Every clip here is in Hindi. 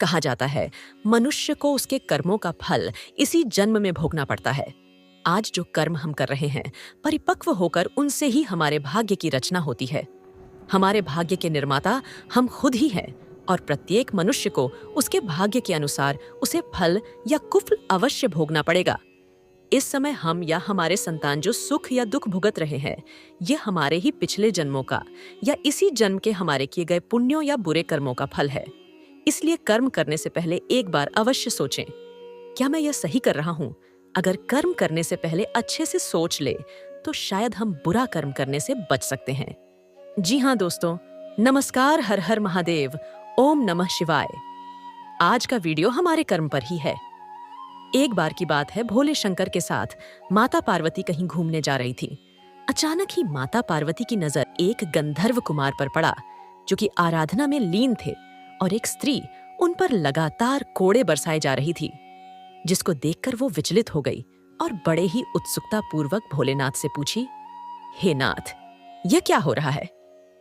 कहा जाता है मनुष्य को उसके कर्मों का फल इसी जन्म में भोगना पड़ता है। आज जो कर्म हम कर रहे हैं, परिपक्व होकर उनसे ही हमारे भाग्य की रचना होती है। हमारे भाग्य के निर्माता हम खुद ही हैं और प्रत्येक मनुष्य को उसके भाग्य के अनुसार उसे फल या कुफल अवश्य भोगना पड़ेगा। इस समय हम या हमारे संतान जो सुख या दुख भुगत रहे हैं, ये हमारे ही पिछले जन्मों का या इसी जन्म के हमारे किए गए पुण्यों या बुरे कर्मों का फल है। इसलिए कर्म करने से पहले एक बार अवश्य सोचें, क्या मैं यह सही कर रहा हूँ? अगर कर्म करने से पहले अच्छे से सोच ले तो शायद हम बुरा कर्म करने से बच सकते हैं। जी हाँ दोस्तों, नमस्कार, हर हर महादेव, ओम नमः शिवाय। आज का वीडियो हमारे कर्म पर ही है। एक बार की बात है, भोले शंकर के साथ माता पार्वती कहीं घूमने जा रही थी। अचानक ही माता पार्वती की नजर एक गंधर्व कुमार पर पड़ा जो कि आराधना में लीन थे और एक स्त्री उन पर लगातार कोड़े बरसाए जा रही थी, जिसको देखकर वो विचलित हो गई और बड़े ही उत्सुकता पूर्वक भोलेनाथ से पूछी, हे नाथ, यह क्या हो रहा है?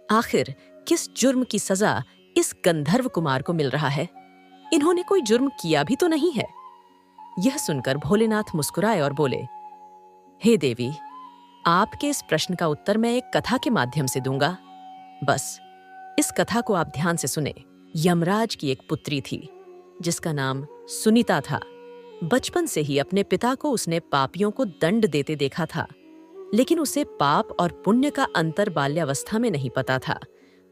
आखिर किस जुर्म की सजा इस गंधर्व कुमार को मिल रहा है? इन्होंने कोई जुर्म किया भी तो नहीं है। यह सुनकर भोलेनाथ मुस्कुराए और बोले, हे देवी, आपके इस प्रश्न का उत्तर मैं एक कथा के माध्यम से दूंगा। बस इस कथा को आप ध्यान से सुने। यमराज की एक पुत्री थी जिसका नाम सुनीता था। बचपन से ही अपने पिता को उसने पापियों को दंड देते देखा था, लेकिन उसे पाप और पुण्य का अंतर बाल्यावस्था में नहीं पता था,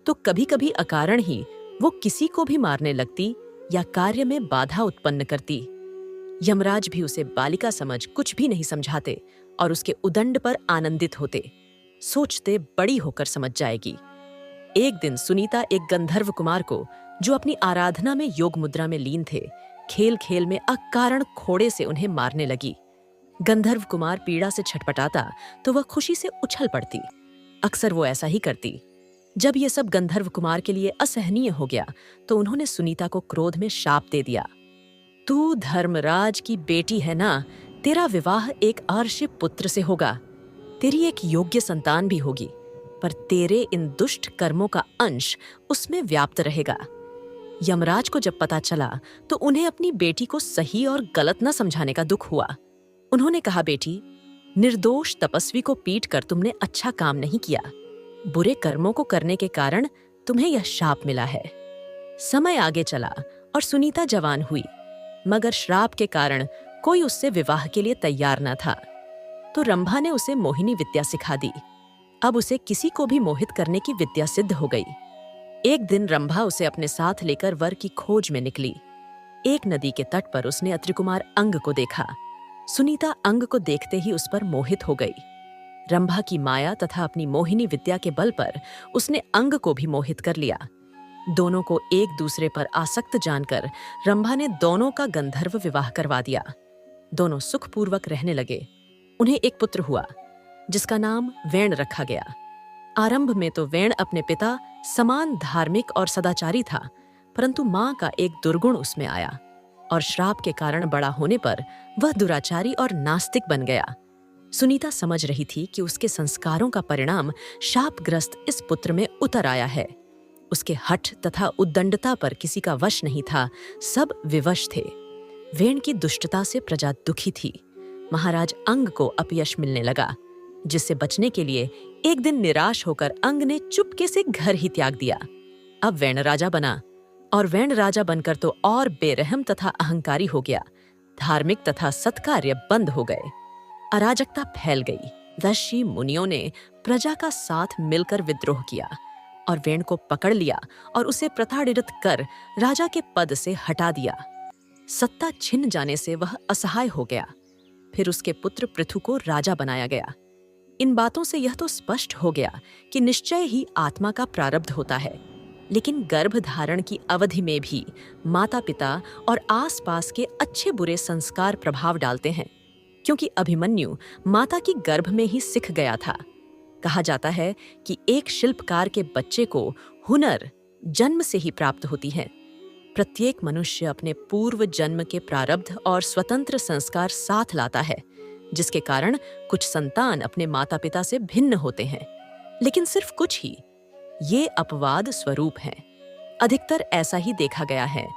तो कभी कभी अकारण ही वो किसी को भी मारने लगती या कार्य में बाधा उत्पन्न करती। यमराज भी उसे बालिका समझ कुछ भी नहीं समझाते और उसके उदंड पर आनंदित होते, सोचते बड़ी होकर समझ जाएगी। एक दिन सुनीता एक गंधर्व कुमार को, जो अपनी आराधना में योग मुद्रा में लीन थे, खेल खेल में अकारण खोड़े से उन्हें मारने लगी। गंधर्व कुमार पीड़ा से छटपटाता तो वह खुशी से उछल पड़ती। अक्सर वो ऐसा ही करती। जब ये सब गंधर्व कुमार के लिए असहनीय हो गया तो उन्होंने सुनीता को क्रोध में शाप दे दिया, तू धर्मराज की बेटी है ना, तेरा विवाह एक आर्षि पुत्र से होगा, तेरी एक योग्य संतान भी होगी, पर तेरे इन दुष्ट कर्मों का अंश उसमें व्याप्त रहेगा। यमराज को जब पता चला तो उन्हें अपनी बेटी को सही और गलत न समझाने का दुख हुआ। उन्होंने कहा, बेटी, निर्दोष तपस्वी को पीट कर तुमने अच्छा काम नहीं किया। बुरे कर्मों को करने के कारण तुम्हें यह शाप मिला है। समय आगे चला और सुनीता जवान हुई, मगर श्राप के कारण कोई उससे विवाह के लिए तैयार न था, तो रंभा ने उसे मोहिनी विद्या सिखा दी। अब उसे किसी को भी मोहित करने की विद्या सिद्ध हो गई। एक दिन रंभा उसे अपने साथ लेकर वर की खोज में निकली। एक नदी के तट पर उसने अत्रिकुमार अंग को देखा। सुनीता अंग को देखते ही उस पर मोहित हो गई। रंभा की माया तथा अपनी मोहिनी विद्या के बल पर उसने अंग को भी मोहित कर लिया। दोनों को एक दूसरे पर आसक्त जानकर रंभा ने दोनों का गंधर्व विवाह करवा दिया। दोनों सुखपूर्वक रहने लगे। उन्हें एक पुत्र हुआ जिसका नाम वेण रखा गया। आरंभ में तो वेण अपने पिता समान धार्मिक और सदाचारी था, परंतु मां का एक दुर्गुण उसमें आया और श्राप के कारण बड़ा होने पर वह दुराचारी और नास्तिक बन गया। सुनीता समझ रही थी कि उसके संस्कारों का परिणाम शापग्रस्त इस पुत्र में उतर आया है। उसके हठ तथा उद्दंडता पर किसी का वश नहीं था, सब विवश थे। वेण की दुष्टता से प्रजा दुखी थी। महाराज अंग को अपयश मिलने लगा, जिससे बचने के लिए एक दिन निराश होकर अंग ने चुपके से घर ही त्याग दिया। अब वेण राजा बना और वेण राजा बनकर तो और बेरहम तथा अहंकारी हो गया। धार्मिक तथा सत्कार्य बंद हो गए। अराजकता फैल गई। ऋषि मुनियों ने प्रजा का साथ मिलकर विद्रोह किया और वेण को पकड़ लिया और उसे प्रताड़ित कर राजा के पद से हटा दिया। सत्ता छिन जाने से वह असहाय हो गया। फिर उसके पुत्र पृथु को राजा बनाया गया। इन बातों से यह तो स्पष्ट हो गया कि निश्चय ही आत्मा का प्रारब्ध होता है, लेकिन गर्भ धारण की अवधि में भी माता पिता और आसपास के अच्छे बुरे संस्कार प्रभाव डालते हैं, क्योंकि अभिमन्यु माता की गर्भ में ही सिख गया था। कहा जाता है कि एक शिल्पकार के बच्चे को हुनर जन्म से ही प्राप्त होती है। प्रत्येक मनुष्य अपने पूर्व जन्म के प्रारब्ध और स्वतंत्र संस्कार साथ लाता है, जिसके कारण कुछ संतान अपने माता पिता से भिन्न होते हैं, लेकिन सिर्फ कुछ ही। ये अपवाद स्वरूप हैं। अधिकतर ऐसा ही देखा गया है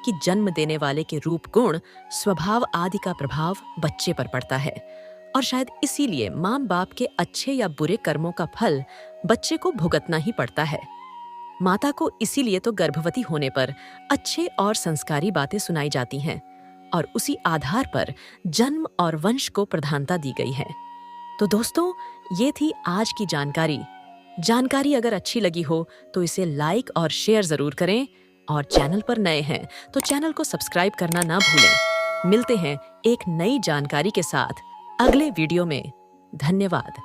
कि जन्म देने वाले के रूप गुण, स्वभाव आदि का प्रभाव बच्चे पर पड़ता है और शायद इसीलिए माँ बाप के अच्छे या बुरे कर्मों का फल बच्चे को भुगतना ही पड़ता है। माता को इसीलिए तो गर्भवती होने पर अच्छे और संस्कारी बातें सुनाई जाती हैं और उसी आधार पर जन्म और वंश को प्रधानता दी गई है। तो दोस्तों, ये थी आज की जानकारी अगर अच्छी लगी हो तो इसे लाइक और शेयर जरूर करें और चैनल पर नए हैं तो चैनल को सब्सक्राइब करना ना भूलें। मिलते हैं एक नई जानकारी के साथ अगले वीडियो में। धन्यवाद।